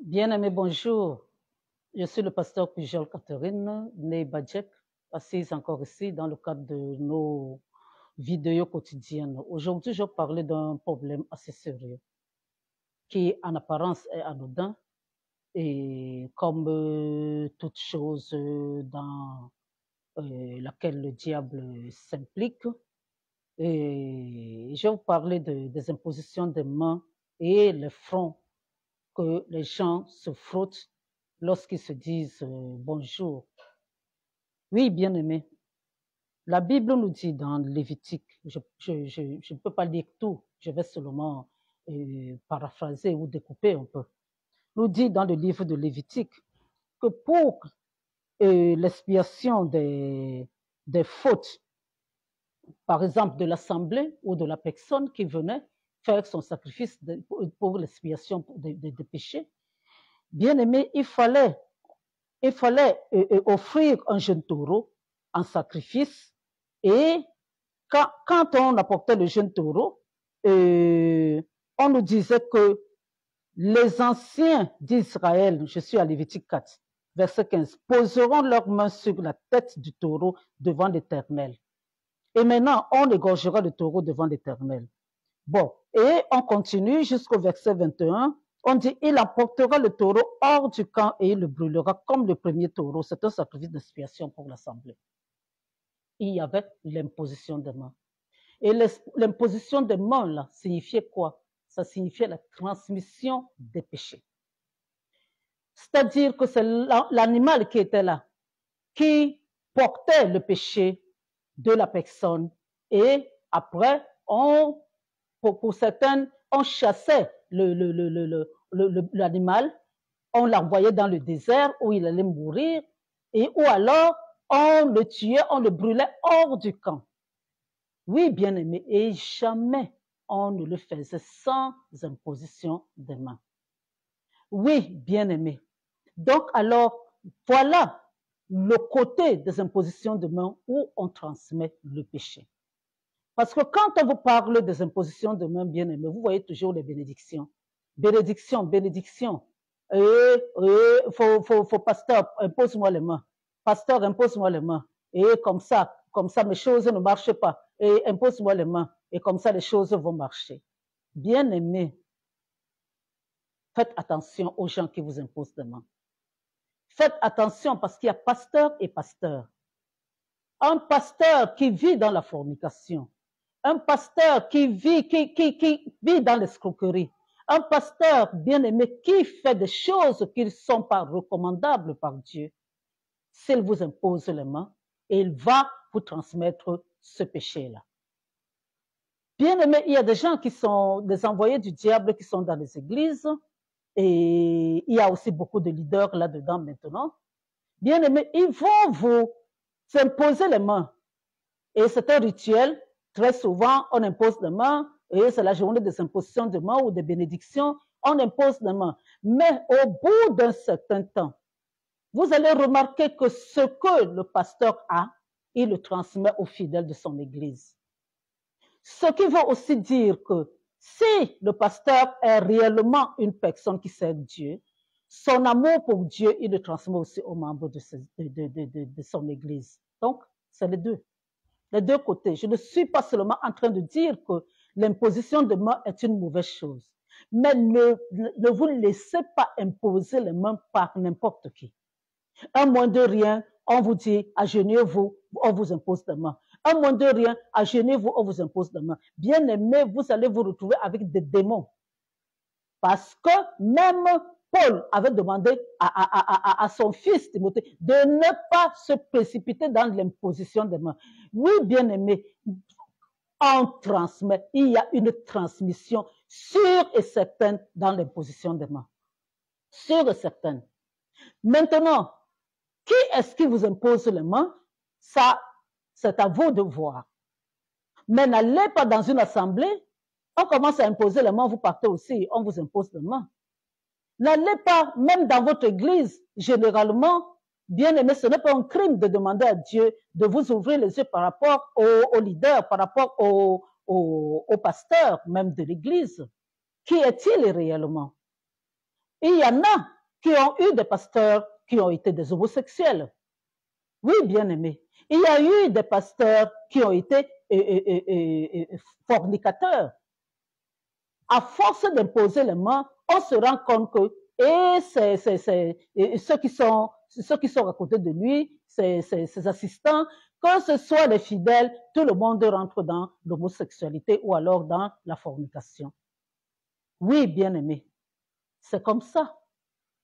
Bien-aimé, bonjour. Je suis le pasteur Pujol Catherine, né Badjek, assise encore ici dans le cadre de nos vidéos quotidiennes. Aujourd'hui, je vais parler d'un problème assez sérieux qui, en apparence, est anodin et comme toute chose dans laquelle le diable s'implique. Et je vais vous parler des impositions des mains et les fronts que les gens se frottent lorsqu'ils se disent bonjour. Oui, bien-aimé, la Bible nous dit dans Lévitique, je ne peux pas lire tout, je vais seulement paraphraser ou découper un peu, nous dit dans le livre de Lévitique que pour l'expiation des fautes, par exemple de l'assemblée ou de la personne qui venait faire son sacrifice pour l'expiation des péchés, bien-aimé, il fallait offrir un jeune taureau en sacrifice. Et quand on apportait le jeune taureau, on nous disait que les anciens d'Israël, je suis à Lévitique 4, verset 15, poseront leurs mains sur la tête du taureau devant l'Éternel. Et maintenant, on égorgera le taureau devant l'Éternel. Bon, et on continue jusqu'au verset 21. On dit, il apportera le taureau hors du camp et il le brûlera comme le premier taureau. C'est un sacrifice d'expiation pour l'assemblée. Il y avait l'imposition des mains. Et l'imposition des mains, là, signifiait quoi? Ça signifiait la transmission des péchés. C'est-à-dire que c'est l'animal qui était là, qui portait le péché de la personne. Et après, pour certaines, on chassait l'animal, on l'envoyait dans le désert où il allait mourir, et ou alors on le tuait, on le brûlait hors du camp. Oui, bien-aimé, et jamais on ne le faisait sans imposition des mains. Oui, bien-aimé. Donc alors, voilà le côté des impositions de mains où on transmet le péché. Parce que quand on vous parle des impositions de main, bien-aimés, vous voyez toujours les bénédictions. Bénédiction, bénédiction. Faut pasteur, impose-moi les mains. Pasteur, impose-moi les mains. Et comme ça, mes choses ne marchent pas. Et impose-moi les mains. Et comme ça, les choses vont marcher. Bien-aimés, faites attention aux gens qui vous imposent des mains. Faites attention parce qu'il y a pasteur et pasteur. Un pasteur qui vit dans la fornication. Un pasteur qui vit dans l'escroquerie. Un pasteur bien-aimé qui fait des choses qui ne sont pas recommandables par Dieu. S'il vous impose les mains, il va vous transmettre ce péché-là. Bien-aimé, il y a des gens qui sont des envoyés du diable qui sont dans les églises et il y a aussi beaucoup de leaders là-dedans maintenant. Bien-aimé, ils vont vous imposer les mains. Et c'est un rituel. Très souvent, on impose les mains, et c'est la journée des impositions de mains ou des bénédictions, on impose les mains. Mais au bout d'un certain temps, vous allez remarquer que ce que le pasteur a, il le transmet aux fidèles de son église. Ce qui veut aussi dire que si le pasteur est réellement une personne qui sert Dieu, son amour pour Dieu, il le transmet aussi aux membres de son église. Donc, c'est les deux. Les deux côtés. Je ne suis pas seulement en train de dire que l'imposition de mains est une mauvaise chose, mais ne vous laissez pas imposer les mains par n'importe qui. Un moins de rien, on vous dit, agenouillez-vous, on vous impose les mains. Un moins de rien, agenouillez-vous, on vous impose les mains. Bien aimé, vous allez vous retrouver avec des démons. Parce que même Paul avait demandé à son fils Timothée de ne pas se précipiter dans l'imposition des mains. Oui, bien aimé, on transmet, il y a une transmission sûre et certaine dans l'imposition des mains. Sûre et certaine. Maintenant, qui est-ce qui vous impose les mains? Ça, c'est à vous de voir. Mais n'allez pas dans une assemblée, on commence à imposer les mains, vous partez aussi, on vous impose les mains. N'allez pas, même dans votre église, généralement, bien aimé, ce n'est pas un crime de demander à Dieu de vous ouvrir les yeux par rapport aux leaders, par rapport aux pasteurs, même de l'église. Qui est-il réellement? Il y en a qui ont eu des pasteurs qui ont été des homosexuels. Oui, bien-aimés. Il y a eu des pasteurs qui ont été fornicateurs. À force d'imposer les mains, on se rend compte que ceux qui sont à côté de lui, ses assistants, que ce soit les fidèles, tout le monde rentre dans l'homosexualité ou alors dans la fornication. Oui, bien-aimés, c'est comme ça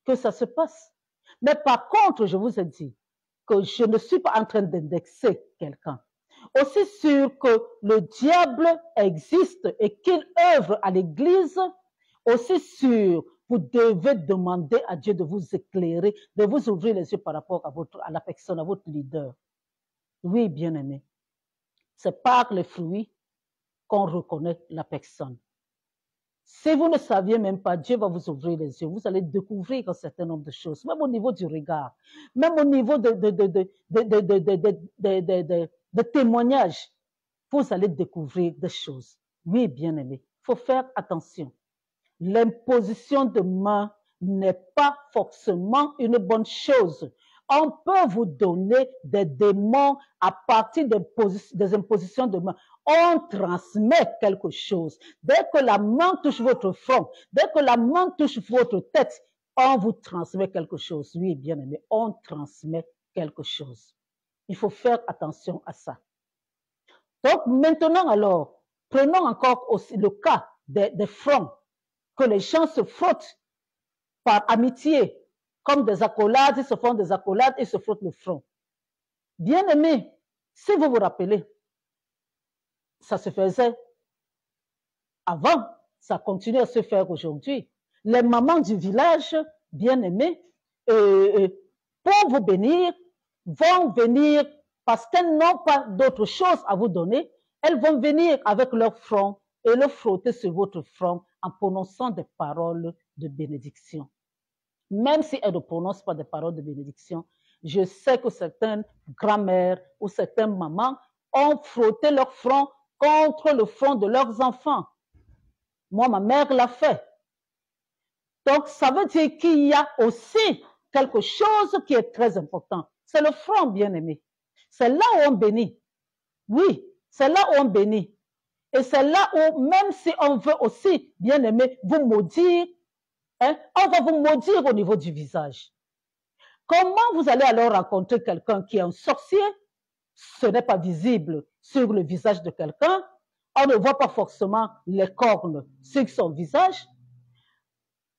que ça se passe. Mais par contre, je vous ai dit que je ne suis pas en train d'indexer quelqu'un. Aussi sûr que le diable existe et qu'il œuvre à l'Église, aussi sûr vous devez demander à Dieu de vous éclairer, de vous ouvrir les yeux par rapport à la personne, à votre leader. Oui, bien-aimé, c'est par les fruits qu'on reconnaît la personne. Si vous ne saviez même pas, Dieu va vous ouvrir les yeux. Vous allez découvrir un certain nombre de choses, même au niveau du regard, même au niveau de témoignages. Vous allez découvrir des choses. Oui, bien-aimé, il faut faire attention. L'imposition de main n'est pas forcément une bonne chose. On peut vous donner des démons à partir des impositions de main. On transmet quelque chose. Dès que la main touche votre front, dès que la main touche votre tête, on vous transmet quelque chose. Oui, bien aimé, on transmet quelque chose. Il faut faire attention à ça. Donc maintenant alors, prenons encore aussi le cas des fronts, que les gens se frottent par amitié, comme des accolades, ils se font des accolades et se frottent le front. Bien aimé, si vous vous rappelez, ça se faisait avant, ça continue à se faire aujourd'hui. Les mamans du village, bien aimées, pour vous bénir, vont venir, parce qu'elles n'ont pas d'autre chose à vous donner, elles vont venir avec leur front et le frotter sur votre front en prononçant des paroles de bénédiction. Même si elles ne prononcent pas des paroles de bénédiction, je sais que certaines grand-mères ou certaines mamans ont frotté leur front contre le front de leurs enfants. Moi, ma mère l'a fait. Donc, ça veut dire qu'il y a aussi quelque chose qui est très important. C'est le front, bien-aimé. C'est là où on bénit. Oui, c'est là où on bénit. Et c'est là où, même si on veut aussi, bien-aimé, vous maudire, hein, on va vous maudire au niveau du visage. Comment vous allez alors rencontrer quelqu'un qui est un sorcier? Ce n'est pas visible sur le visage de quelqu'un. On ne voit pas forcément les cornes sur son visage.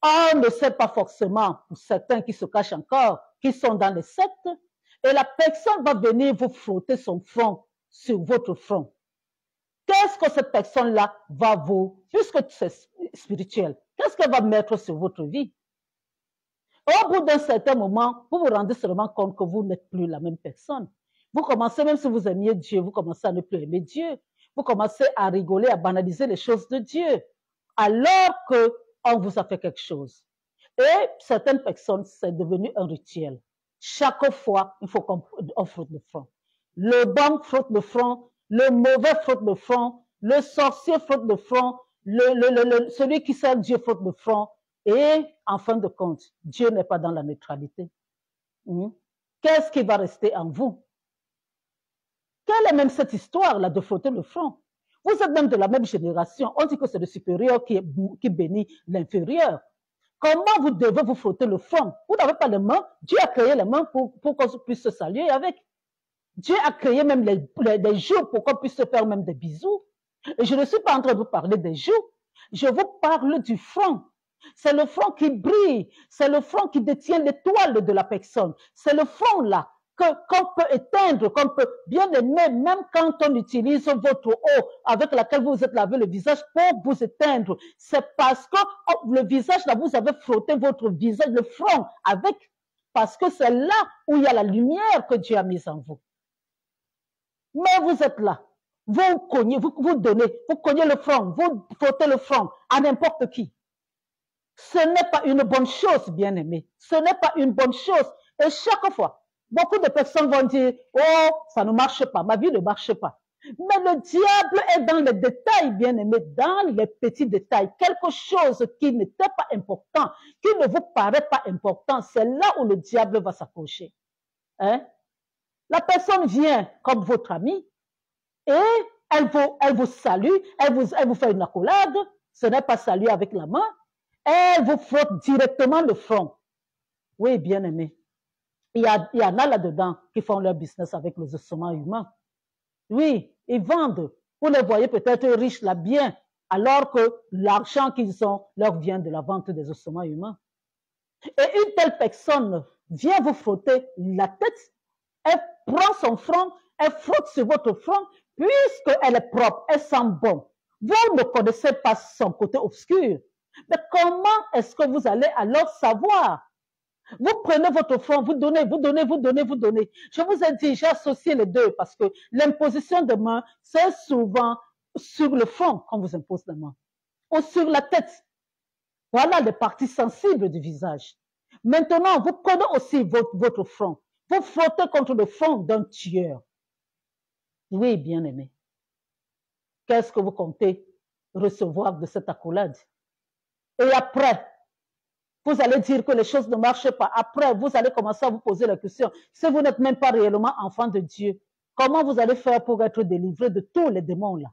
On ne sait pas forcément, pour certains qui se cachent encore, qui sont dans les sectes. Et la personne va venir vous frotter son front sur votre front. Qu'est-ce que cette personne-là va vous, puisque c'est spirituel, qu'est-ce qu'elle va mettre sur votre vie? Au bout d'un certain moment, vous vous rendez seulement compte que vous n'êtes plus la même personne. Vous commencez, même si vous aimiez Dieu, vous commencez à ne plus aimer Dieu. Vous commencez à rigoler, à banaliser les choses de Dieu, alors qu'on vous a fait quelque chose. Et certaines personnes, c'est devenu un rituel. Chaque fois, il faut qu'on frotte le front. Le bon frotte le front, le mauvais frotte le front, le sorcier frotte le front, celui qui sert Dieu frotte le front. Et en fin de compte, Dieu n'est pas dans la neutralité. Qu'est-ce qui va rester en vous? Quelle est même cette histoire-là de frotter le front? Vous êtes même de la même génération. On dit que c'est le supérieur qui bénit l'inférieur. Comment vous devez vous frotter le front? Vous n'avez pas les mains. Dieu a créé les mains pour qu'on puisse se saluer avec. Dieu a créé même les joues pour qu'on puisse se faire même des bisous. Et je ne suis pas en train de vous parler des joues. Je vous parle du front. C'est le front qui brille. C'est le front qui détient l'étoile de la personne. C'est le front là qu'on peut éteindre, qu'on peut bien aimer, même quand on utilise votre eau avec laquelle vous êtes lavé le visage pour vous éteindre. C'est parce que le visage là, vous avez frotté votre visage, le front avec, parce que c'est là où il y a la lumière que Dieu a mise en vous. Mais vous êtes là, vous cognez, vous cognez le front, vous frottez le front à n'importe qui. Ce n'est pas une bonne chose, bien-aimé. Ce n'est pas une bonne chose. Et chaque fois, beaucoup de personnes vont dire, oh, ça ne marche pas, ma vie ne marche pas. Mais le diable est dans les détails, bien aimé, dans les petits détails. Quelque chose qui n'était pas important, qui ne vous paraît pas important, c'est là où le diable va s'approcher. Hein? La personne vient comme votre amie et elle vous salue, elle vous fait une accolade. Ce n'est pas saluer avec la main. Elle vous frotte directement le front. Oui, bien aimé. Il y en a là-dedans qui font leur business avec les ossements humains. Oui, ils vendent. Vous les voyez peut-être riches là bien, alors que l'argent qu'ils ont leur vient de la vente des ossements humains. Et une telle personne vient vous frotter la tête, elle prend son front, elle frotte sur votre front, puisqu'elle est propre, elle sent bon. Vous ne connaissez pas son côté obscur. Mais comment est-ce que vous allez alors savoir? Vous prenez votre front, vous donnez, vous donnez, vous donnez, vous donnez. Je vous ai dit, j'ai associé les deux parce que l'imposition de main, c'est souvent sur le front qu'on vous impose la main ou sur la tête. Voilà les parties sensibles du visage. Maintenant, vous prenez aussi votre front. Vous frottez contre le front d'un tueur. Oui, bien-aimé. Qu'est-ce que vous comptez recevoir de cette accolade? Et après, vous allez dire que les choses ne marchent pas. Après, vous allez commencer à vous poser la question. Si vous n'êtes même pas réellement enfant de Dieu, comment vous allez faire pour être délivré de tous les démons là?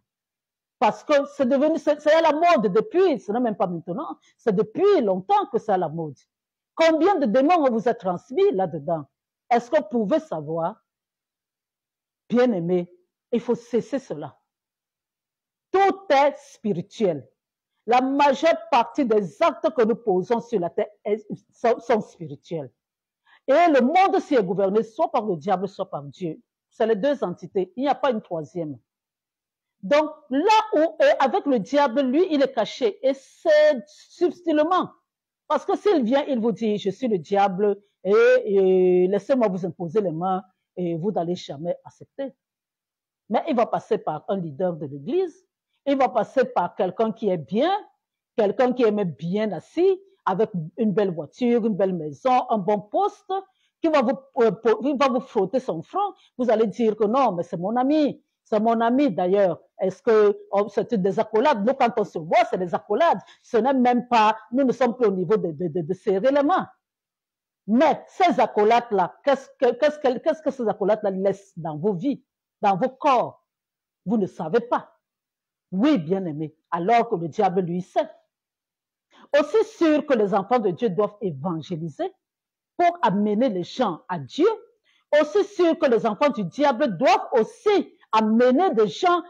Parce que c'est devenu, c'est à la mode depuis, ce n'est même pas maintenant, c'est depuis longtemps que c'est à la mode. Combien de démons on vous a transmis là-dedans? Est-ce que vous pouvez savoir? Bien aimé, il faut cesser cela. Tout est spirituel. La majeure partie des actes que nous posons sur la terre sont spirituels. Et le monde s'y est gouverné soit par le diable, soit par Dieu. C'est les deux entités. Il n'y a pas une troisième. Donc, là où, avec le diable, lui, il est caché. Et c'est subtilement. Parce que s'il vient, il vous dit, je suis le diable et laissez-moi vous imposer les mains et vous n'allez jamais accepter. Mais il va passer par un leader de l'église. Il va passer par quelqu'un qui est bien, quelqu'un qui est bien assis, avec une belle voiture, une belle maison, un bon poste, qui va vous frotter son front. Vous allez dire que non, mais c'est mon ami. C'est mon ami d'ailleurs. Est-ce que c'est des accolades? Nous, quand on se voit, c'est des accolades. Ce n'est même pas, nous ne sommes plus au niveau de serrer les mains. Mais ces accolades-là, qu'est-ce que ces accolades-là laissent dans vos vies, dans vos corps? Vous ne savez pas. Oui, bien-aimé, alors que le diable lui sait. Aussi sûr que les enfants de Dieu doivent évangéliser pour amener les gens à Dieu, aussi sûr que les enfants du diable doivent aussi amener des gens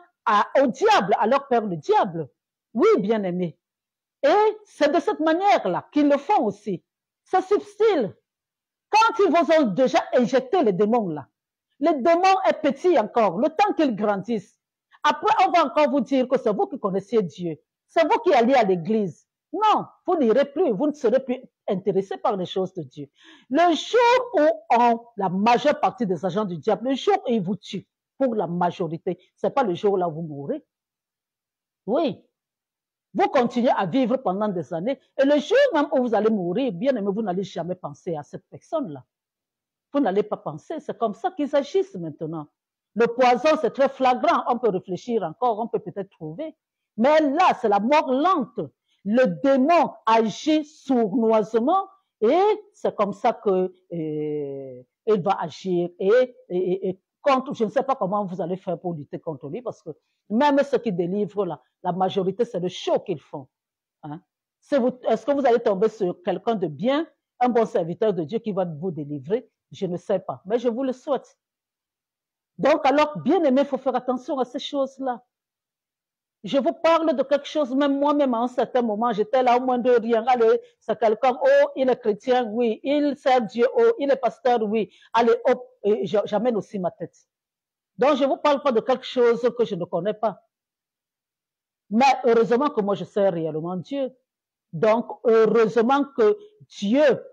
au diable, à leur père le diable. Oui, bien-aimé. Et c'est de cette manière-là qu'ils le font aussi. C'est subtil. Quand ils vous ont déjà injecté les démons là, les démons est petit encore, le temps qu'ils grandissent. Après, on va encore vous dire que c'est vous qui connaissiez Dieu. C'est vous qui alliez à l'église. Non, vous n'irez plus, vous ne serez plus intéressé par les choses de Dieu. Le jour où la majeure partie des agents du diable, le jour où ils vous tuent, pour la majorité, ce n'est pas le jour où vous mourrez. Oui. Vous continuez à vivre pendant des années et le jour même où vous allez mourir, bien aimé, vous n'allez jamais penser à cette personne-là. Vous n'allez pas penser, c'est comme ça qu'ils agissent maintenant. Le poison, c'est très flagrant, on peut réfléchir encore, on peut peut-être trouver. Mais là, c'est la mort lente. Le démon agit sournoisement et c'est comme ça qu'il va agir. Et contre, je ne sais pas comment vous allez faire pour lutter contre lui, parce que même ceux qui délivrent, la majorité, c'est le show qu'ils font. Hein? Est-ce que vous allez tomber sur quelqu'un de bien, un bon serviteur de Dieu qui va vous délivrer? Je ne sais pas, mais je vous le souhaite. Donc, alors, bien aimé, il faut faire attention à ces choses-là. Je vous parle de quelque chose, même moi-même, à un certain moment, j'étais là au moins de rien. Allez, c'est quelqu'un, oh, il est chrétien, oui. Il sert Dieu, oh, il est pasteur, oui. Allez, hop, j'amène aussi ma tête. Donc, je ne vous parle pas de quelque chose que je ne connais pas. Mais heureusement que moi, je sers réellement Dieu. Donc, heureusement que Dieu,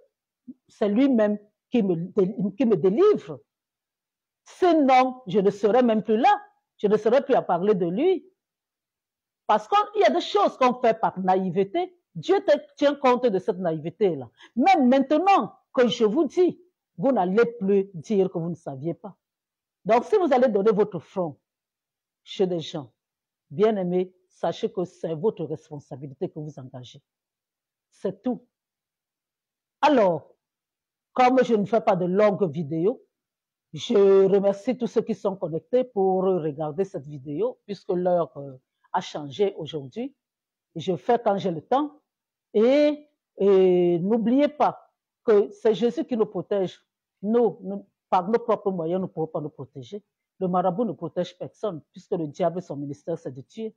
c'est lui-même qui me délivre. Sinon, je ne serais même plus là. Je ne serais plus à parler de lui. Parce qu'il y a des choses qu'on fait par naïveté. Dieu tient compte de cette naïveté-là. Même maintenant que je vous dis, vous n'allez plus dire que vous ne saviez pas. Donc, si vous allez donner votre front, chez des gens. Bien-aimés, sachez que c'est votre responsabilité que vous engagez. C'est tout. Alors, comme je ne fais pas de longues vidéos, je remercie tous ceux qui sont connectés pour regarder cette vidéo, puisque l'heure a changé aujourd'hui. Je fais quand j'ai le temps. Et n'oubliez pas que c'est Jésus qui nous protège. Nous, par nos propres moyens, nous ne pouvons pas nous protéger. Le marabout ne protège personne, puisque le diable, son ministère, c'est de tuer.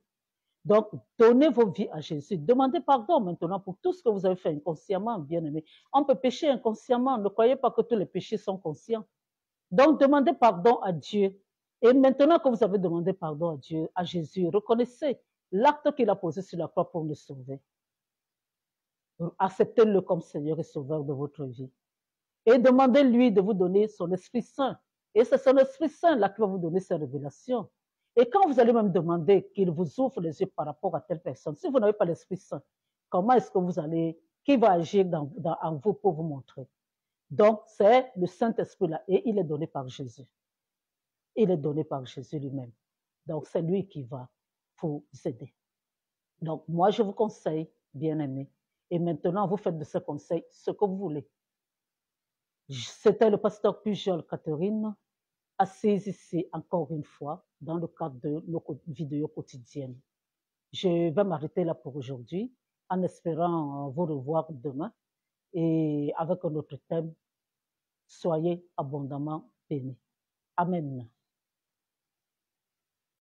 Donc, donnez vos vies à Jésus. Demandez pardon maintenant pour tout ce que vous avez fait inconsciemment, bien-aimé. On peut pécher inconsciemment. Ne croyez pas que tous les péchés sont conscients. Donc, demandez pardon à Dieu. Et maintenant que vous avez demandé pardon à Dieu, à Jésus, reconnaissez l'acte qu'il a posé sur la croix pour nous sauver. Acceptez-le comme Seigneur et Sauveur de votre vie. Et demandez-lui de vous donner son Esprit Saint. Et c'est son Esprit Saint là qui va vous donner ces révélations. Et quand vous allez même demander qu'il vous ouvre les yeux par rapport à telle personne, si vous n'avez pas l'Esprit Saint, comment est-ce que vous allez, qui va agir en vous pour vous montrer? Donc, c'est le Saint-Esprit là, et il est donné par Jésus. Il est donné par Jésus lui-même. Donc, c'est lui qui va vous aider. Donc, moi, je vous conseille, bien-aimés, et maintenant, vous faites de ce conseil ce que vous voulez. C'était le pasteur Pujol Catherine, assise ici encore une fois dans le cadre de nos vidéos quotidiennes. Je vais m'arrêter là pour aujourd'hui en espérant vous revoir demain et avec un autre thème. Soyez abondamment bénis. Amen.